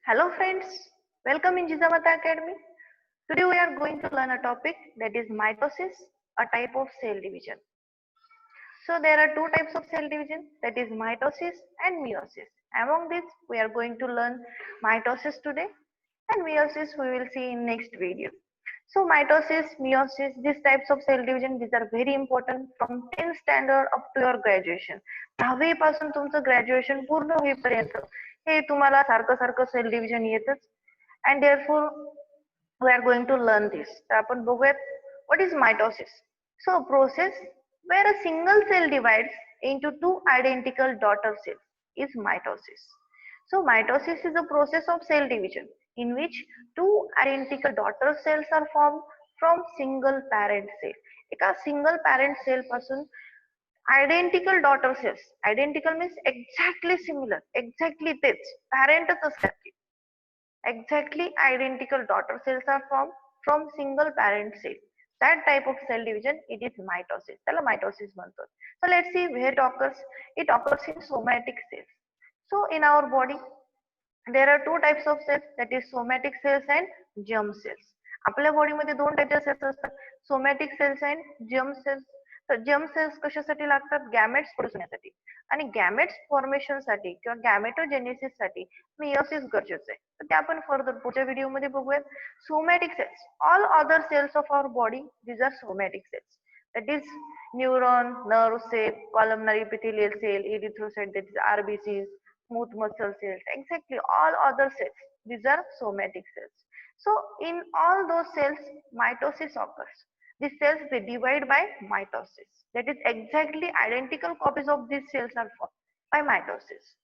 Hello friends, welcome in Jizamata Academy. Today we are going to learn a topic that is mitosis, a type of cell division. So there are two types of cell division, that is mitosis and meiosis. Among these we are going to learn mitosis today and meiosis we will see in next video. So mitosis, meiosis, these types of cell division, these are very important from 10th standard up to your graduation. 10वी पासून तुमचं graduation पूर्ण होईपर्यंत हे तुम्हाला सारखं सारखं sale division येतच and therefore we are going to learn this. तर आपण बघूयात what is mitosis. So a process where a single cell divides into two identical daughter cells is mitosis. So mitosis is a process of cell division in which two identical daughter cells are formed from single parent cell. एका single parent cell पासून identical daughter cells, identical means exactly similar, exactly तेच parentच असतात की exactly identical daughter cells are formed from single parent cell. That type of cell division, it is mitosis. त्याला mitosis म्हणतात. So let's see where it occurs. It occurs in somatic cells. So in our body there are two types of cells, that is somatic cells and germ cells. आपल्या बॉडीमध्ये दोन टाईपच्या cells असतात, somatic cells and germ cells. तर germ cells कशासाठी लागतात? Gametes produce होण्यासाठी, आणि गॅमेट्स फॉर्मेशन साठी किंवा गॅमेटोजेनेसिस साठी मियोसिस गरजेचं आहे. तर ते आपण फर्दर पुढच्या व्हिडिओ मध्ये बघूयात. Somatic cells, all other cells of our body, these are somatic cells. That is neuron, nerve cell, columnar epithelial cell, erythrocyte, that is RBCs, smooth muscle cells, exactly all other cells, these are somatic cells. So in all those cells mitosis occurs. These cells, they divide by mitosis, that is exactly identical copies of these cells are formed by mitosis.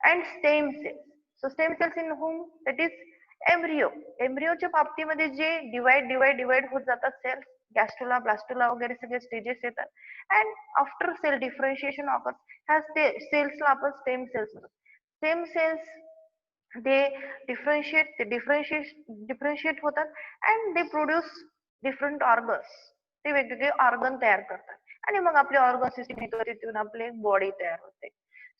And stem cells, so stem cells in whom, that is embryo, embryoच्या बाबतीमध्ये जे divide होत जातात cells, गॅस्ट्रोला blastula वगैरे सगळे stages येतात. And after cell differentiation offers ह्या सेल्सला आपण स्टेम सेल्स म्हणतो. स्टेम सेल्स they differentiate होतात and they produce different organs. ते वेगवेगळे ऑर्गन तयार करतात आणि मग आपली ऑर्गन सिस्टीम तिथून आपली बॉडी तयार होते.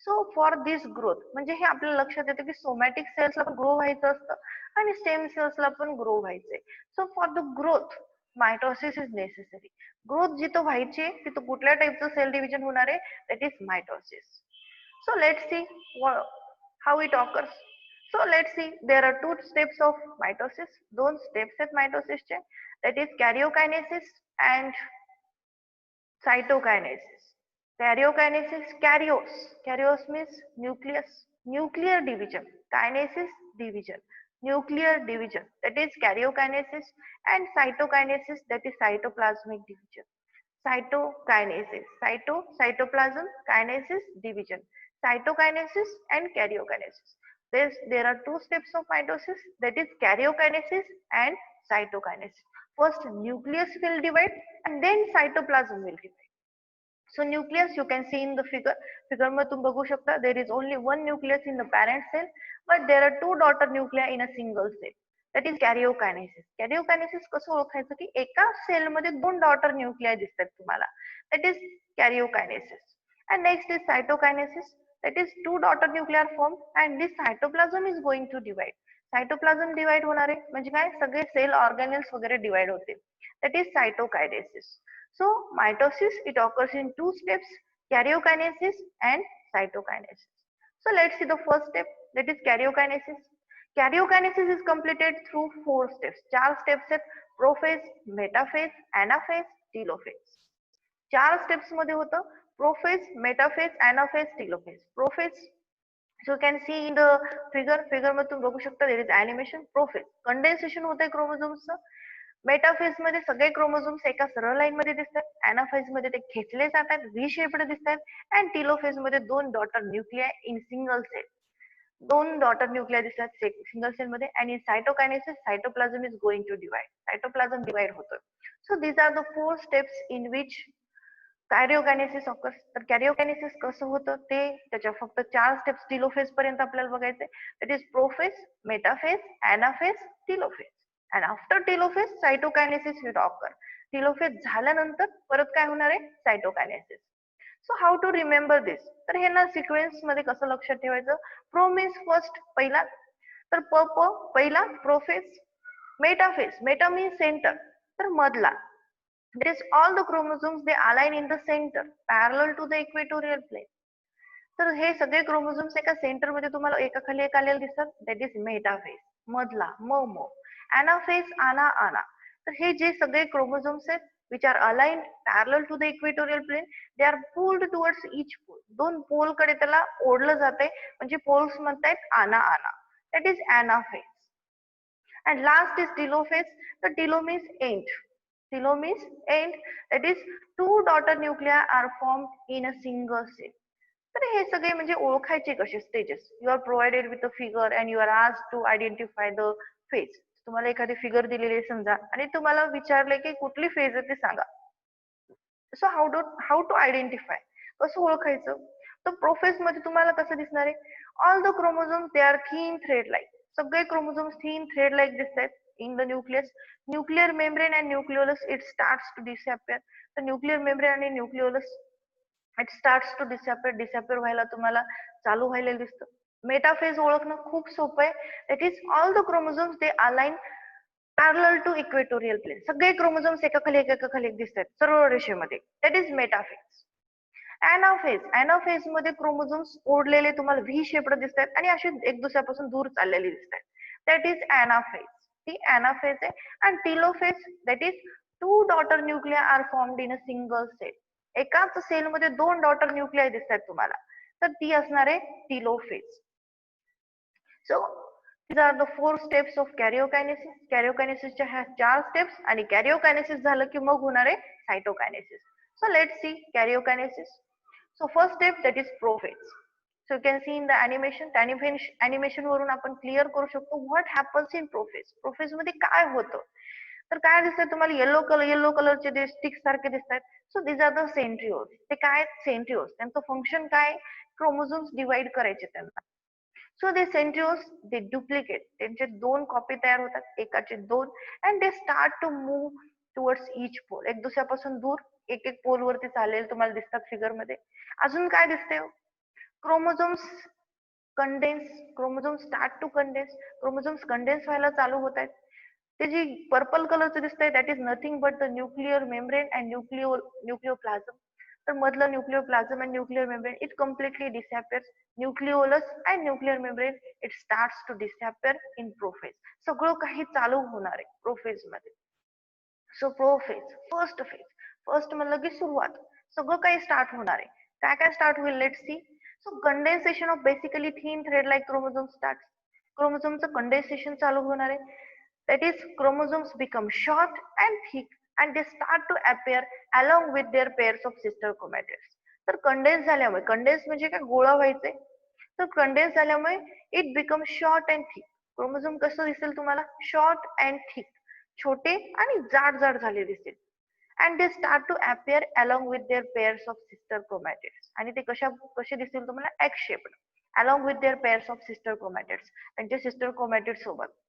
सो फॉर दिस ग्रोथ, म्हणजे हे आपल्याला लक्षात येतं की सोमॅटिक सेल्सला पण ग्रो व्हायचं असतं आणि स्टेम सेल्सला पण ग्रो व्हायचंय. So for the growth mitosis is necessary. Growth जिथं व्हायची तिथं कुठल्या टाईपचं सेल डिव्हिजन होणार आहे? That is mitosis. So let's see how it occurs. So let's see, there are two steps of mitosis. दोन steps आहेत mitosis चे, that is karyokinesis and cytokinesis. Karyokinesis, karyos means nucleus, nuclear division. Kinesis, division, nuclear division, that is karyokinesis. And cytokinesis, that is cytoplasmic division. Cytokinesis, cytoplasm, kinesis, division. Cytokinesis and karyokinesis. There are two steps of mitosis, that is karyokinesis and cytokinesis. First nucleus will divide and then cytoplasm will divide. So nucleus you can see in the figure. Figure मध्ये तुम्ही बघू शकता, there is only one nucleus in the parent cell, but there are two daughter nuclei in a single cell. That is karyokinesis. Karyokinesis कसं ओळखायचं की एका sale मध्ये दोन डॉटर न्यूक्लियाय दिसतात तुम्हाला. That is karyokinesis. And next is cytokinesis. That is two daughter nuclei are formed and this cytoplasm is going to divide. Cytoplasm divide होणार आहे म्हणजे काय? सगळे सेल ऑर्गॅनेल्स वगैरे डिवाइड होते. That is cytokinesis. So mitosis, it occurs in two steps, karyokinesis and cytokinesis. So let's see the first step, that is karyokinesis. Karyokinesis is completed through four steps. चार steps आहेत, prophase, metaphase, anaphase, telophase. चार steps मध्ये होतं prophase, metaphase, anaphase, telophase. Prophase, so you can see in the figure मध्ये तुम्ही बघू शकता, there is animation. Prophase, condensation होतंय क्रोमोझोम्सचं. मेटाफेज मध्ये सगळे क्रोमोझोम्स एका सरळ लाईन मध्ये दिसतात. अनाफेज मध्ये ते खेचले जातात, व्ही शेप्ड दिसतात. अँड टीलोफेज मध्ये दोन daughter nuclei in single cell, दोन डॉटर न्यूक्लिया दिसतात सिंगल सेल मध्ये. आणि in cytokinesis cytoplasm is going to divide, cytoplasm divide होतोय. So these are the four steps in which karyokinesis occurs. तर karyokinesis कसं होतं ते त्याच्या फक्त चार स्टेप्स टीलोफेज पर्यंत आपल्याला बघायचंय. That is prophase, metaphase, anaphase, telophase. And after telophase cytokinesis will occur. Telophase झाल्यानंतर परत काय होणार आहे? Cytokinesis. So how to remember this? तर हे ना सिक्वेन्स मध्ये कसं लक्षात ठेवायचं? प्रो मीन्स फर्स्ट, पहिला तर पहिला prophase. Metaphase, Meta means centre, तर मधला. That is all the chromosomes they align in the center parallel to the equatorial plane. तर हे सगळे क्रोमोझोम्स एका सेंटर मध्ये तुम्हाला एकाखाली एक आलेले दिसतात. दॅट इज मेटाफेज, मधला म. एनाफेज, आना. तर हे जे सगळे क्रोमोझोम्स आहेत which are aligned parallel to the equatorial plane, they are pulled towards each pole. दोन पोल कडे त्याला ओढलं जाते, म्हणजे पोल्स म्हणतायत आना. That is anaphase. And last is telophase. The telo means end. Telo means end. That is, two daughter nuclei are formed in a single cell. तर हे सगळे म्हणजे ओळखायचे कसे stages. You are provided with a figure and you are asked to identify the phase. तुम्हाला एखादी figure दिलेली आहे समजा आणि तुम्हाला विचारले की कुठली फेज आहे ते सांगा. सो हाऊ टू आयडेंटिफाय, कसं ओळखायचं. तर प्रोफेज मध्ये तुम्हाला कसं दिसणार आहे, all the chromosomes they are thin thread like. सगळे क्रोमोझोम्स थिन थ्रेड लाईक दिसत आहेत in the nucleus. Nuclear membrane and nucleolus it starts to disappear. तर न्यूक्लियर मेम्ब्रेन आणि nucleolus it starts to disappear व्हायला तुम्हाला चालू व्हायला दिसतं. मेटाफेज ओळखणं खूप सोपं आहे. That is all the chromosomes they align parallel to equatorial plane. सगळे क्रोमोझोम्स एकाखाली एक दिसत आहेत सरळ रेषेमध्ये. That is metaphase. एनाफेज मध्ये क्रोमोझोम्स ओढलेले तुम्हाला व्ही शेपड दिसत आहेत आणि असे एक दुसऱ्यापासून दूर चाललेले दिसत आहेत. That is anaphase. ती एनाफेज आहे. आणि telophase, that is two daughter nuclei are formed in a single cell. एकाच सेल मध्ये दोन डॉटर न्यूक्लिया दिसत आहेत तुम्हाला, तर ती असणार आहे telophase. So these are the 4 steps of karyokinesis. कॅरिओकायनेसिसच्या ह्या 4 स्टेप्स आणि कॅरिओकायनेसिस झालं की मग होणार आहे cytokinesis. So let's see karyokinesis. So first step, that is prophase. So you can see in the animation. Animation वरून आपण क्लिअर करू शकतो what happens in prophase. Prophase मध्ये काय होतं. तर काय दिसतंय तुम्हाला, येलो कलरचे जे स्टिक्स सारखे दिसतात. So these are the centrioles. ते काय सेंट्रिओल्स, त्यांचं फंक्शन काय, क्रोमोझोम्स डिवाइड करायचे त्यांना. So they centrioles they duplicate, त्यांचे दोन कॉपी तयार होतात, एकाचे दोन. And they start to move towards each pole. एक दुसऱ्यापासून दूर एक पोल वरती चाललेले तुम्हाला दिसतात फिगर मध्ये. अजून काय दिसतंय, chromosomes condense. Chromosomes start to condense. Chromosomes condense व्हायला चालू होत आहेत. ते जी पर्पल कलरचं दिसतंय that is nothing but the nuclear membrane and nucleoplasm. तर मधलं nucleoplasm and nuclear membrane it completely disappears. Nucleolus and nuclear membrane it starts to disappear in prophase. सगळं काही चालू होणार आहे प्रोफेज मध्ये. So prophase first phase. First म्हणलं की सुरुवात, सगळं काही स्टार्ट होणार आहे. काय काय स्टार्ट होईल, let's see. So condensation of basically thin thread like chromosome start. क्रोमोझोमचं कंडेन्सेशन चालू होणार आहे. That is, chromosomes become short and thick and they start to appear along with their pairs of sister chromatids. तर condense झाल्यामुळे, condense म्हणजे काय, गोळा व्हायचे. तर कंडेन्स झाल्यामुळे it become short and thick. Chromosome कसं दिसेल तुम्हाला, शॉर्ट अँड थिक, छोटे आणि जाड जाड झाले दिसेल. And they start to appear along with their pairs of sister chromatids. आणि ते कसे दिसतील तुम्हाला, X shaped along with their pairs of sister chromatids, त्यांचे सिस्टर क्रोमॅटिड सोबत.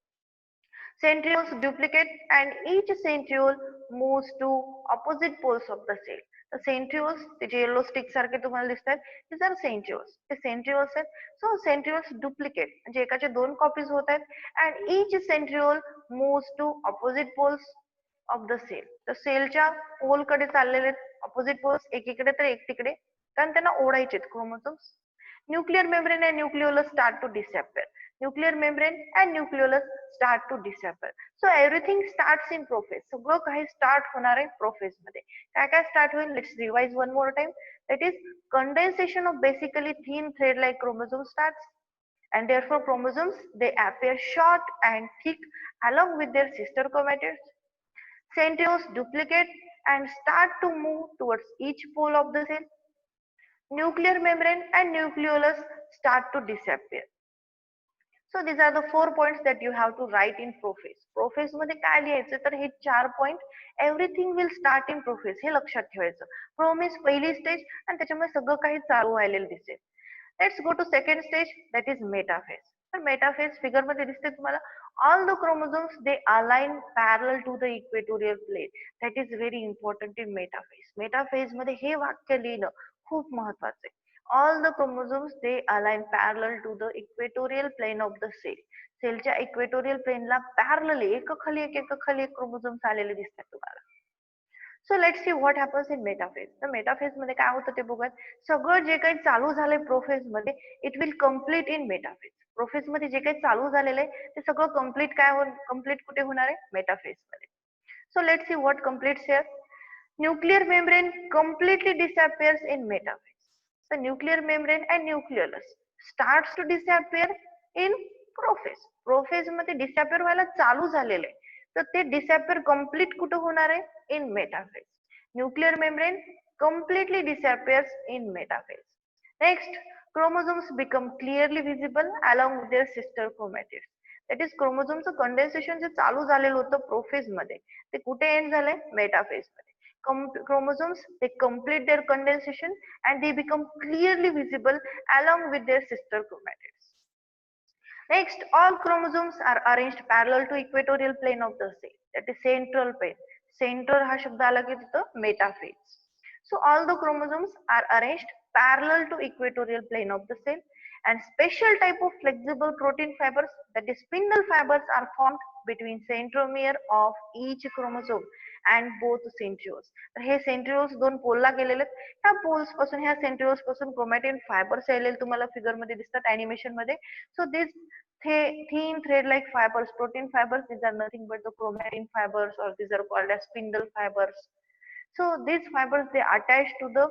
Centrioles duplicate and each centriole moves to opposite poles of the cell. The centrioles, ते जे yellow stick सारखे तुम्हाला दिसतात, these are centrioles. ते centrioles आहेत. So centrioles duplicate, म्हणजे एकाचे दोन कॉपीज होत आहेत. And each centriole moves to opposite poles of the cell. तर सेलच्या पोल कडे चाललेले ऑपोजिट पोल्स, एकीकडे तर एक तिकडे, कारण त्यांना ओढायचे chromosomes. Nuclear membrane and nucleolus start to disappear. Nuclear membrane and nucleolus start to disappear. So everything starts in prophase. सगळं काही स्टार्ट होणार आहे प्रोफेज मध्ये. काय काय स्टार्ट होईल, let's revise one more time. That is, condensation of basically thin thread like chromosome starts, and therefore chromosomes they appear short and thick along with their sister chromatids. Centrioles duplicate and start to move towards each pole of the cell. Nuclear membrane and nucleolus start to disappear. So these are the 4 points that you have to write in prophase. Prophase मध्ये काय लिहायचं, तर हे 4 point. Everything will start in prophase, हे लक्षात ठेवायचं. Promise पहिली stage आणि त्याच्यामुळे सगळं काही चालू व्हायलेलं दिसेल. Let's go to second stage, that is metaphase. तर मेटाफेज फिगर मध्ये दिसते तुम्हाला, all the chromosomes they align parallel to the equatorial plane. That is very important in metaphase. Metaphase मध्ये हे वाक्य लिहिणं खूप महत्वाचं आहे. All the chromosomes they align parallel to the equatorial plane of the cell. सेलच्या इक्वेटोरियल प्लेनला parallel एकाखाली एक क्रोमोझोम्स आलेले दिसतात तुम्हाला. So let's see what happens in metaphase. तर मेटाफेज मध्ये काय होतं ते बघूयात. सगळं जे काही चालू झालंय प्रोफेज मध्ये it will complete in metaphase. Prophase मध्ये जे काही चालू झालेलं आहे ते सगळं कम्प्लीट कुठे होणार आहे? मेटाफेज मध्ये. So let's see what completes here. Nuclear membrane completely disappears in metaphase. The nuclear membrane and nucleolus starts to disappear in prophase. Prophase मध्ये disappear व्हायला चालू झालेले तर ते disappear complete कुठं होणार आहे? In metaphase. Nuclear membrane completely disappears in metaphase. Next, chromosomes become clearly visible along with their sister chromatids. That is chromosomeचं condensation जे चालू झालेलं होतं प्रोफेज मध्ये ते कुठे एंड झालंय? मेटाफेज मध्ये. Chromosomes they complete their condensation and they become clearly visible along with their sister chromatids. Next, all chromosomes are arranged parallel to equatorial plane of the cell, that is central plane. Center हा शब्द आला की तिथं metaphase. So all the chromosomes are arranged parallel to equatorial plane of the cell, and special type of flexible protein fibers, that is spindle fibers, are formed between centromere of each chromosome and both centrioles. तर हे centrioles दोन पोलला गेलेले आहेत. ह्या poles पासून ह्या centrioles पासून chromatin fibers आलेले तुम्हाला फिगर मध्ये दिसतात एनिमेशन मध्ये. So these thin thread like fibers, protein fibers, these are nothing but the chromatin fibers, or these are called as spindle fibers. So these fibers they attach to the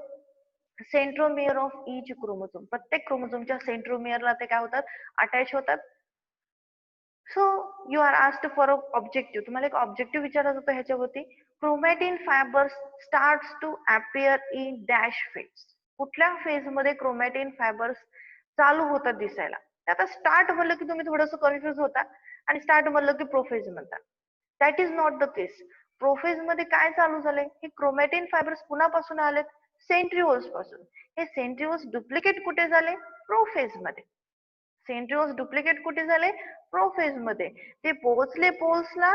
centromere of each chromosome. प्रत्येक क्रोमोझोमच्या सेंट्रोमियरला ते काय होतात? Attach होतात. So you are asked for a objective. तुम्हाला एक objective विचारत होतं ह्याच्यावरती. Chromatin fibres starts to appear in dash phase. कुठल्या फेज मध्ये क्रोमॅटिन फायबर्स चालू होतात दिसायला? आता स्टार्ट म्हणलं की तुम्ही थोडंसं कन्फ्युज होता आणि स्टार्ट म्हणलं की प्रोफेज म्हणता. That is not the case. Prophase मध्ये काय चालू झालंय? हे क्रोमॅटिन फायबर्स कुणापासून आलेत? सेंट्रिओल्स पासून. हे सेंट्रिओल्स डुप्लिकेट कुठे झाले? प्रोफेज मध्ये. सेंट्रिओल्स डुप्लिकेट कुठे झाले? प्रोफेज मध्ये. ते पोहोचले पोल्सला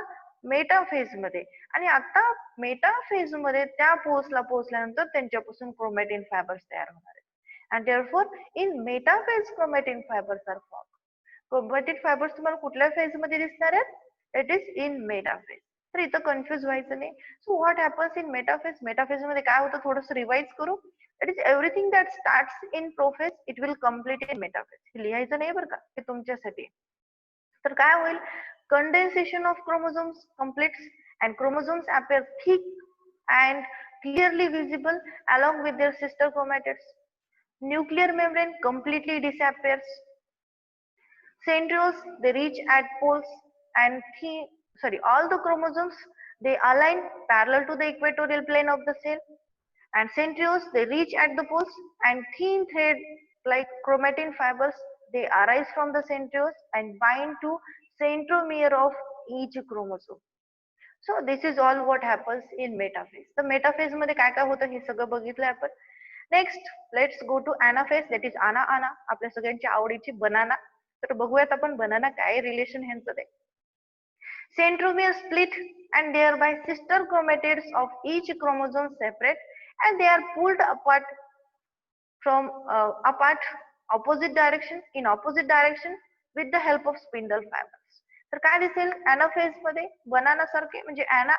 मेटाफेज मध्ये आणि आता मेटाफेज मध्ये त्या पोल्सला पोहोचल्यानंतर त्यांच्यापासून क्रोमॅटिन फायबर्स तयार होणार आहेत. and therefore in metaphase chromatin fibers are formed. Chromatin fibers तुम्हाला कुठल्या फेज मध्ये दिसणार आहेत? It is in metaphase. तर इथं कन्फ्युज व्हायचं नाही. So what happens in metaphase. Metaphase मध्ये काय होतं थोडंसं रिवाइज करू. It is everything that starts in prophase it will complete in metaphase. हे लिहायचं नाही बरं का, हे तुमच्यासाठी. तर काय होईल? Condensation of chromosomes completes and chromosomes appear thick and clearly visible along with their sister chromatids. Nuclear membrane completely disappears. Centrioles they reach at poles and all the chromosomes they align parallel to the equatorial plane of the cell, and centrioles they reach at the poles and thin thread like chromatin fibers they arise from the centrioles and bind to centromere of each chromosome. So this is all what happens in metaphase. तर metaphase मध्ये काय काय होतं हे सगळं बघितलंय आपण. Next let's go to anaphase, that is आना आना, आपल्या सगळ्यांच्या आवडीची बनाना. तर बघूयात आपण बनाना काय रिलेशन ह्यांचं ते. Centromere split and thereby sister chromatids of each chromosome separate and they are pulled apart from opposite direction with the help of spindle fibers. तर काय दिसेल अनाफेज मध्ये? बनाना सारखे म्हणजे आना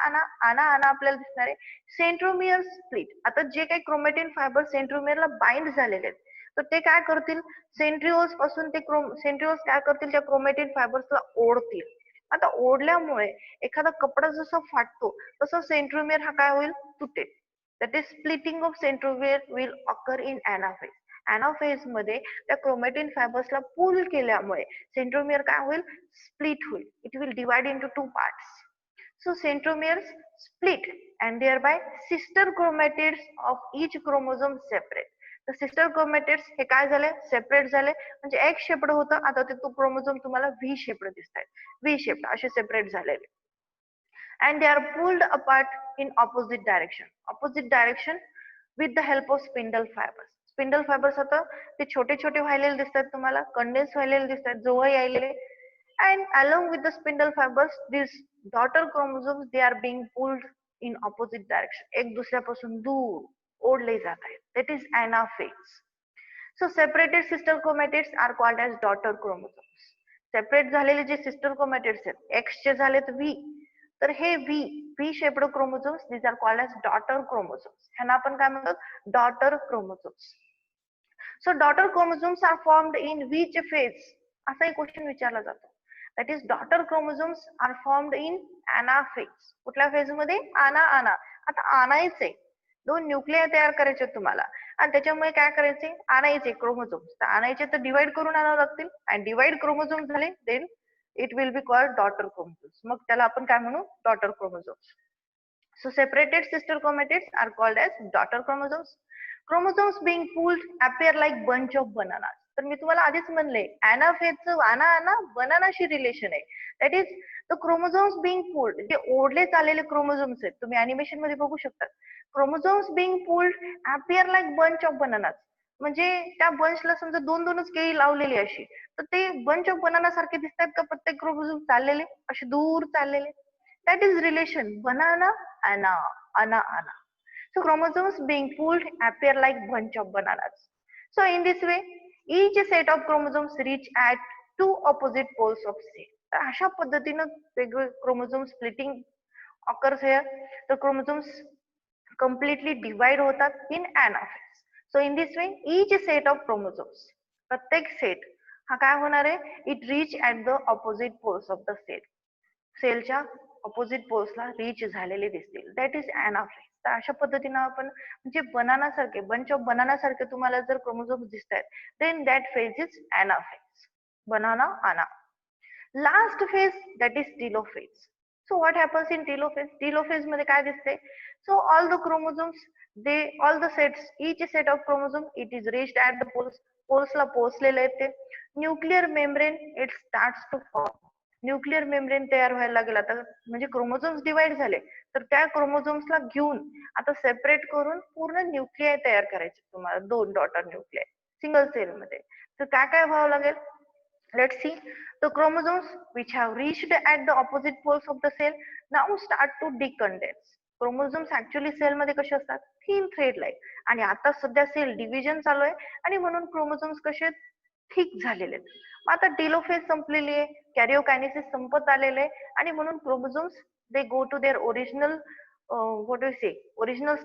आना आपल्याला दिसणार आहे. Centromere split. आता जे काही क्रोमॅटिन फायबर सेंट्रोमियरला बाइंड झालेले आहेत तर ते काय करतील? सेंट्रिओल्स पासून ते सेंट्रिओल्स काय करतील? त्या क्रोमॅटिन फायबर्सला ओढतील. आता ओढल्यामुळे एखादा कपडा जसा फाटतो तसं सेंट्रोमियर हा काय होईल? तुटेल. That is splitting of centromere will occur in anaphase. Anaphase मध्ये त्या क्रोमॅटिन फायबर्सला पुल केल्यामुळे सेंट्रोमियर काय होईल? स्प्लिट होईल. It will divide into two parts. So centromeres split and thereby sister chromatids of each chromosome separate. तर सिस्टर क्रोमॅटिड्स हे काय झाले? सेपरेट झाले. म्हणजे एक शेपड होतं आता ते क्रोमोझोम तुम्हाला व्ही शेपड दिसत आहेत. व्ही शेपड असे सेपरेट झालेले. and they are pulled apart in opposite direction with the help of spindle fibers. Spindle fibres आता ते छोटे छोटे व्हायलेले दिसतात तुम्हाला, कंडेन्स व्हायलेले दिसतात, जवळ यायलेले. and along with the spindle fibers these daughter chromosomes they are being pulled in opposite direction. एक दुसऱ्यापासून दूर ओढले जात आहेत. that is anaphase. So separated sister chromatids are called as daughter chromosomes. Separate झालेले जे सिस्टर क्रोमॅटिड्स आहेत x चे झालेत व्ही, तर हे V shaped chromosomes these are called as daughter chromosomes. ह्यांना आपण काय म्हणतात daughter chromosomes. So daughter chromosomes are formed in which phase, असा एक क्वेश्चन विचारला जातो. That is daughter chromosomes are formed in anaphase. कुठल्या फेज मध्ये? आना. आता आणायचे दोन न्यूक्लिया तयार करायचे तुम्हाला आणि त्याच्यामुळे काय करायचे आणायचे क्रोमोझोम्स. तर आणायचे तर डिवाइड करून आणावं लागतील आणि डिवाइड क्रोमोझोम झाले then it will be called daughter chromosomes. मग त्याला आपण काय म्हणू daughter chromosomes. So separated sister chromatids are called as daughter chromosomes. Chromosomes being pooled appear like bunch of bananas. तर मी तुम्हाला आधीच म्हणले anaphase आना बनानाशी रिलेशन आहे. That is the chromosomes being pulled, जे ओढले चाललेले क्रोमोझोम्स आहेत तुम्ही अॅनिमेशन मध्ये बघू शकता. Chromosomes being pulled appear like bunch of bananas. म्हणजे त्या बंचला समजा दोन दोनच केळी लावलेली अशी, तर ते बंच ऑफ बनाना सारखे दिसतात का प्रत्येक क्रोमोझोम चाललेले असे दूर चाललेले. That is relation banana ana. So chromosomes being pooled appear like bunch of bananas. So in this way, each set of chromosomes reach at two opposite poles of cell. तर अशा पद्धतीनं वेगवेगळे chromosome splitting occurs here. The chromosomes completely divide होतात in anaphase. So in this way, each set of chromosomes, प्रत्येक set हा काय होणार आहे? It reach at the opposite poles of the cell. सेलच्या ऑपोजिट पोल्सला रीच झालेले दिसतील. That is anaphase. तर अशा पद्धतीनं आपण म्हणजे बनाना सारखे बंच ऑफ बनाना सारखे तुम्हाला जर क्रोमोझोम्स दिसत आहेत then that phase is anaphase. Banana आना. Last phase that is telophase. So what happens in telophase? Telophase मध्ये काय दिसते? So all the chromosomes they all the sets each set of chromosome it is reached at the poles. पोल्सला पोहोचलेले आहेत ते. Nuclear membrane it starts to form. Nuclear membrane तयार व्हायला लागेल आता, म्हणजे क्रोमोझोम्स डिवाइड झाले तर त्या क्रोमोझोम्सला घेऊन आता सेपरेट करून पूर्ण न्यूक्लिआय तयार करायचे तुम्हाला, दोन डॉटर न्यूक्लिआय सिंगल सेल मध्ये. तर काय काय व्हावं लागेल? Let's see. The chromosomes which have reached at the opposite poles of the cell now start to decondense. Chromosomes actually cell मध्ये कसे असतात? Thin thread like. आणि आता सध्या सेल डिव्हिजन चालू आहे आणि म्हणून क्रोमोझोम्स कसे थिक झालेले आहेत. आता टेलोफेज संपलेली आहे, कॅरिओकायनेसिस संपत आलेले आहे आणि म्हणून chromosomes they go to their original what you say original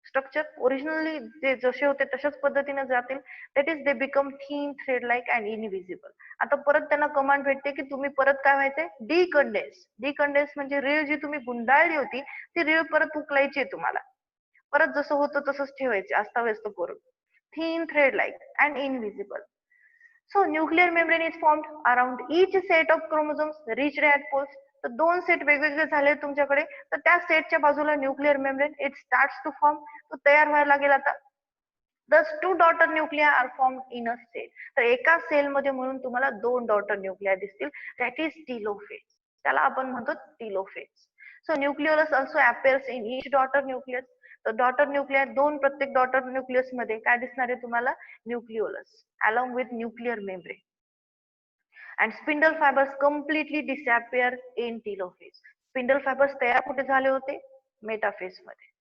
structure. Originally जे जसे होते तशाच पद्धतीने जातील. That is they become thin thread like and invisible. आता परत त्यांना कमांड भेटते की तुम्ही परत काय व्हायचंय? डिकंडेन्स. डिकंडेन्स म्हणजे रीळ जी तुम्ही गुंडाळली होती ती रीळ परत उकलायची आहे तुम्हाला. परत जसं होतं तसंच ठेवायचे अस्ताव्यस्त करून. thin thread like and invisible. So nuclear membrane is formed around each set of chromosomes reached at poles. तर दोन सेट वेगवेगळे झाले तुमच्याकडे, तर त्या सेटच्या बाजूला nuclear membrane it starts to form. तो तयार व्हायला लागेल आता. Thus two daughter nuclei are formed in a cell. तर एका सेल मध्ये म्हणून तुम्हाला दोन डॉटर न्यूक्लिया दिसतील. That is telophase. त्याला आपण म्हणतो telophase. So nucleolus also appears in each daughter nucleus. तर डॉटर न्यूक्लियर दोन प्रत्येक डॉटर न्यूक्लियस मध्ये काय दिसणार आहे तुम्हाला? Nucleolus along with nuclear membrane. And spindle fibres completely disappear in telophase. Spindle fibres तयार कुठे झाले होते? मेटाफेज मध्ये.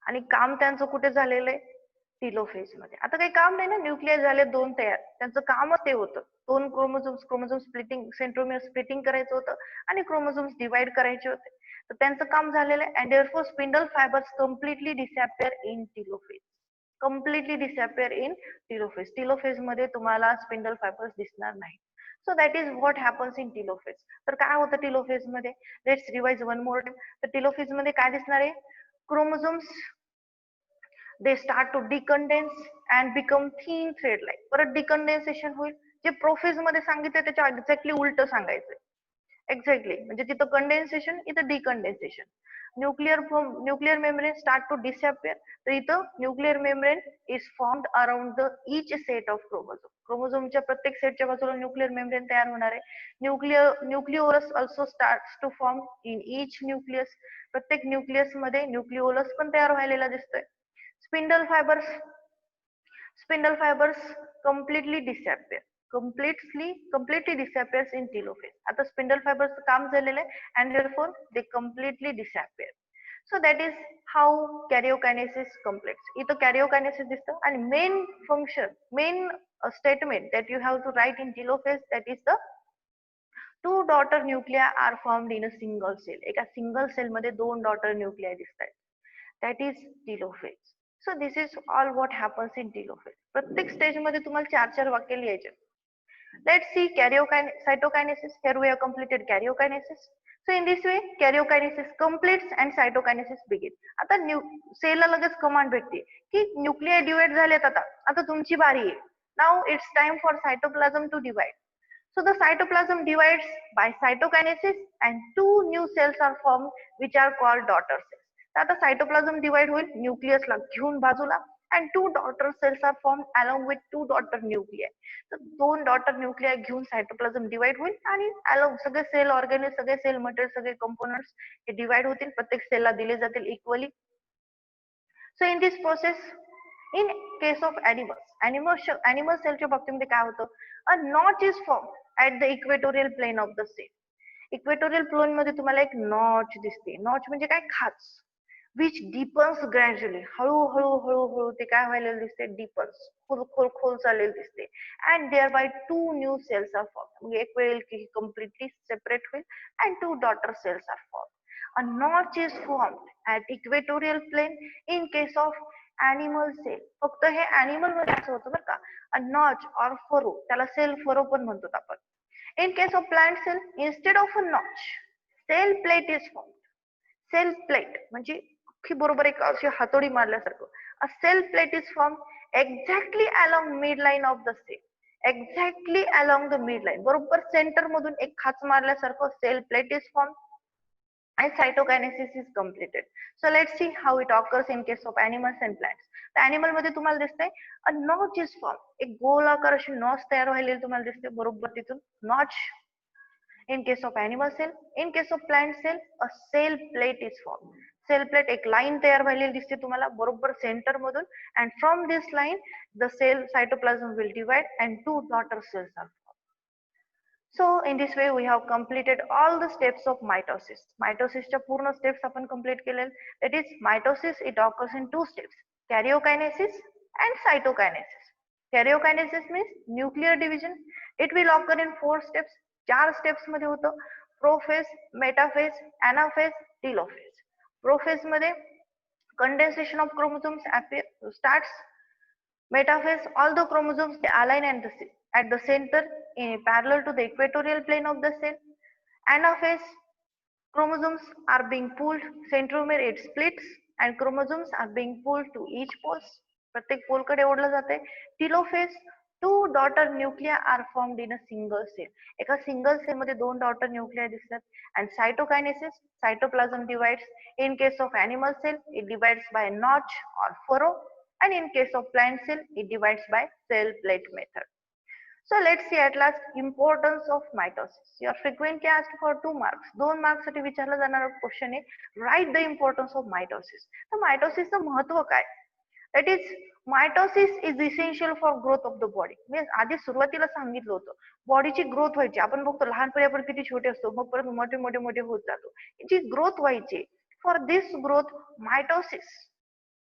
आणि काम त्यांचं कुठे झालेलं आहे? टेलोफेज मध्ये. आता काही काम नाही ना, न्यूक्लियर झाले दोन तयार, त्यांचं कामच ते होतं. दोन क्रोमोझोम स्प्लिटिंग, सेंट्रोमियर स्प्लिटिंग करायचं होतं आणि क्रोमोझोम्स डिवाइड करायचे होते. तर त्यांचं काम झालेलं आहे. And therefore spindle fibres completely disappear in telophase. Completely disappear in telophase. Telophase मध्ये तुम्हाला स्पिंडल फायबर्स दिसणार नाही. So that is what happens in telophase. तर काय होतं टेलोफेज मध्ये? Let's revise one more time. तर टेलोफेज मध्ये काय दिसणार आहे? Chromosomes they start to decondense and become thin thread like. परत डिकंडेन्सेशन होईल. जे प्रोफेज मध्ये सांगितलं त्याच्या एक्झॅक्टली उलट सांगायचं. एक्झॅक्टली म्हणजे तिथं कंडेन्सेशन, इथं decondensation. Nuclear membrane start to disappear. तर इथं nuclear membrane is formed around the each set of chromosome. क्रोमोझोमच्या प्रत्येक सेटच्या बाजूला न्यूक्लिअर मेम्ब्रेन तयार होणार आहे. Nucleolus also starts to form in each nucleus. प्रत्येक न्यूक्लियस मध्ये न्यूक्लिओलस पण तयार व्हायला दिसतोय. Spindle fibres completely disappear. completely disappears in telophase. आता स्पिंडल फायबर्सचं काम झालेलं आहे and therefore they completely disappear. So that is how karyokinesis completes. इथं karyokinesis दिसतं आणि main statement that you have to write in telophase, that is the two daughter nuclei are formed in a single cell. एका single cell मध्ये दोन daughter nuclei दिसतात. That is telophase. So this is all what happens in telophase. प्रत्येक stage मध्ये तुम्हाला चार चार वाक्य लिहायचे. Let's see cytokinesis. Here we have completed karyokinesis. So in this way, karyokinesis completes and cytokinesis begins. आता सेलला लगेच कमांड भेटते की न्यूक्लियर डिवाइड झालेत. आता तुमची बारी आहे. Now it's time for cytoplasm to divide. So the cytoplasm divides by cytokinesis and two new cells are formed which are called daughter cells. आता cytoplasm divide होईल न्यूक्लियसला घेऊन बाजूला and two daughter cells are formed along with two daughter nuclei. तर दोन daughter nuclei घेऊन cytoplasm divide होईल आणि along सगळे सेल ऑर्गॅनिल सगळे सेल मटेरियल सगळे कंपोनंट्स हे डिवाइड होतील, प्रत्येक सेलला दिले जातील equally. So in this process, in case of animal cellच्या बाबतीमध्ये काय होतं, a notch is formed at the equatorial plane of the cell. Equatorial plane मध्ये तुम्हाला एक नॉच दिसते. नॉच म्हणजे काय, खाच. विच डीपन्स ग्रॅज्युअली, हळूहळू हळूहळू ते काय व्हायला दिसते, डीपन्स, खोल खोल खोल चाललेलं दिसते. And thereby two new cells are form. म्हणजे एक वेळेल की कम्प्लिटली सेपरेट होईल and two daughter cells are form. A notch is formed at equatorial plane in case of animal cell. फक्त हे एनिमल मध्ये असं होतं बरं का. अ नॉच ऑर फरो, त्याला सेल फरो पण म्हणतो आपण. In case of plant cell, instead of a notch, cell plate is formed. Cell plate म्हणजे अख्खी बरोबर एक अशी हातोडी मारल्यासारखं. A cell plate is formed exactly along midline of the cell. Exactly along the midline. बरोबर सेंटर मधून एक खाच मारल्यासारखं cell plate is formed and cytokinesis is completed. So let's see how it occurs in case of animals and plants. तर animal मध्ये तुम्हाला दिसतंय a notch is formed. एक गोलाकार अशी नॉच तयार व्हायलेली तुम्हाला दिसते बरोबर तिथून notch. In case of animal cell, in case of plant cell, a cell plate is formed. Cell plate एक लाईन तयार व्हायलेली दिसते तुम्हाला बरोबर सेंटर मधून, and from this line the cell cytoplasm will divide and two daughter cells are formed. So in this way we have completed all the steps of mitosis. Mitosisच्या पूर्ण steps आपण complete केलेले. That is mitosis, it occurs in two steps, karyokinesis and cytokinesis. Karyokinesis means nuclear division. It will occur in four steps. चार steps मध्ये होतं, prophase, metaphase, anaphase, telophase. Prophase मध्ये condensation of chromosomes starts. Metaphase, all the chromosomes they align at the center in parallel to the equatorial plane of the cell. Anaphase, chromosomes are being pulled, centromere it splits and chromosomes are being pulled to each poles. प्रत्येक pole कडे ओढलं जाते. Telophase, two daughter nuclei are formed in a single cell. एका single cell मध्ये दोन daughter nuclei दिसतात. And cytokinesis, cytoplasm divides. In case of animal cell, it divides by notch or furrow. And in case of plant cell, it divides by cell plate method. So let's see at last importance of mitosis. You are frequently asked for 2 marks. 2 marks साठी विचारला जाणारा question आहे, write the importance of mitosis. तर मायटोसिसचं महत्व काय? That is, mitosis is essential for growth of the body. मी आधी सुरुवातीला सांगितलं होतं, बॉडीची ग्रोथ व्हायची. आपण बघतो लहानपणी आपण किती छोटे असतो, मग परत मोठे मोठे मोठे होत जातो. जी ग्रोथ व्हायची, for this growth mitosis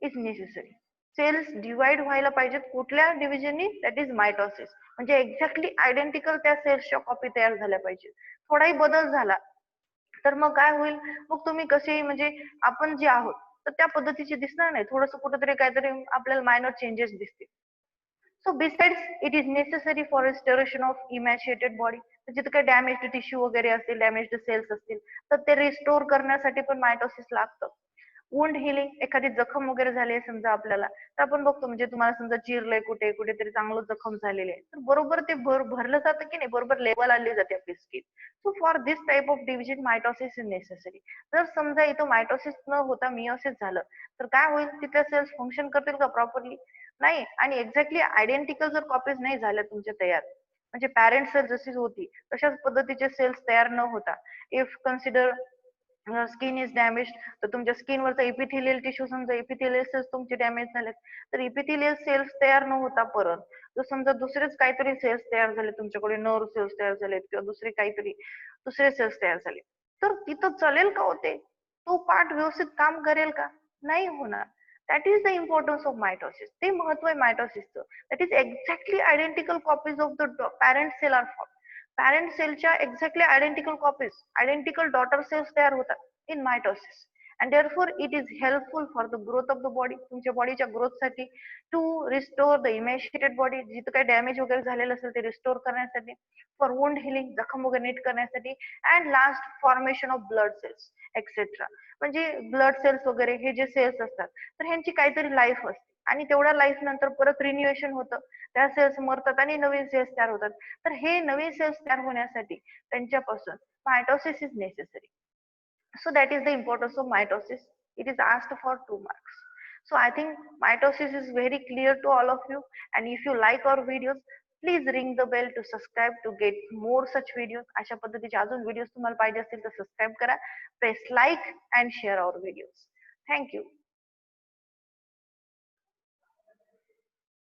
is necessary. Cells divide व्हायला पाहिजेत कुठल्या डिव्हिजननी, दॅट इज मायटोसिस. म्हणजे एक्झॅक्टली आयडेंटिकल त्या सेल्सच्या कॉपी तयार झाल्या पाहिजे. थोडाही बदल झाला तर मग काय होईल, मग तुम्ही कसे म्हणजे आपण जे आहोत तर त्या पद्धतीचे दिसणार नाही, थोडंसं कुठेतरी काहीतरी आपल्याला मायनर चेंजेस दिसतील. So besides it is necessary for restoration of emaciated body. जिथे काही डॅमेज्ड टिश्यू वगैरे असतील, डॅमेज्ड सेल्स असतील तर ते रिस्टोर करण्यासाठी पण मायटोसिस लागतं. वुंड हिलिंग, एखादी जखम वगैरे झाली आहे समजा आपल्याला, तर आपण बघतो म्हणजे तुम्हाला समजा चिरलंय कुठे कुठेतरी चांगलं जखम झालेली आहे, तर बरोबर ते भरलं जातं की नाही, बरोबर लेवल आली जाते आपली skin. So for this type of division mitosis is necessary. जर समजा इथं मायटोसिस न होता मियोसिस झालं तर काय होईल, तिथल्या सेल्स फंक्शन करतील का प्रॉपरली? नाही. आणि एक्झॅक्टली आयडेंटिकल जर कॉपीज नाही झाल्या तुमच्या तयार, म्हणजे पॅरेंट सेल जशी होती तशाच पद्धतीचे सेल्स तयार न होता, if consider skin is damage, तर तुमच्या स्किनवरचा इपिथेलियल टिश्यू समजा इपिथेलियल सेल्स तुमचे डॅमेज झालेत, तर इपिथेलियल सेल्स तयार न होता परत जर समजा दुसरेच काहीतरी सेल्स तयार झाले तुमच्याकडे, नर्व सेल्स तयार झालेत किंवा दुसरे काहीतरी दुसरे सेल्स तयार झाले, तर तिथं चालेल का होते? तो पार्ट व्यवस्थित काम करेल का? नाही होणार. That is the importance of mitosis. ते महत्व आहे मायटोसिसचं. That is exactly identical copies of the parent cell are form. Parent सेलच्या exactly identical copies, identical daughter cells तयार होतात in mitosis. And therefore it is helpful for the growth of the body, तुमच्या बॉडीच्या ग्रोथसाठी, to restore the emaciated body, जिथं काही damage वगैरे झालेलं असेल ते रिस्टोर करण्यासाठी, फॉर वुंड हिलिंग, जखम वगैरे नीट करण्यासाठी, and last formation of blood cells etcetera. म्हणजे ब्लड सेल्स वगैरे हे जे सेल्स असतात तर ह्यांची काहीतरी लाईफ असते आणि तेवढ्या लाईफ नंतर परत रिन्युएशन होतं, त्या सेल्स मरतात आणि नवीन सेल्स तयार होतात. तर हे नवीन सेल्स तयार होण्यासाठी त्यांच्यापासून mitosis is necessary. So that is the importance of mitosis. It is asked for 2 marks. So I think mitosis is very clear to all of you. And if you like our videos, please ring the bell to subscribe to get more such videos. अशा पद्धतीचे अजून videos तुम्हाला पाहिजे असतील तर subscribe करा, press like and share our videos. Thank you.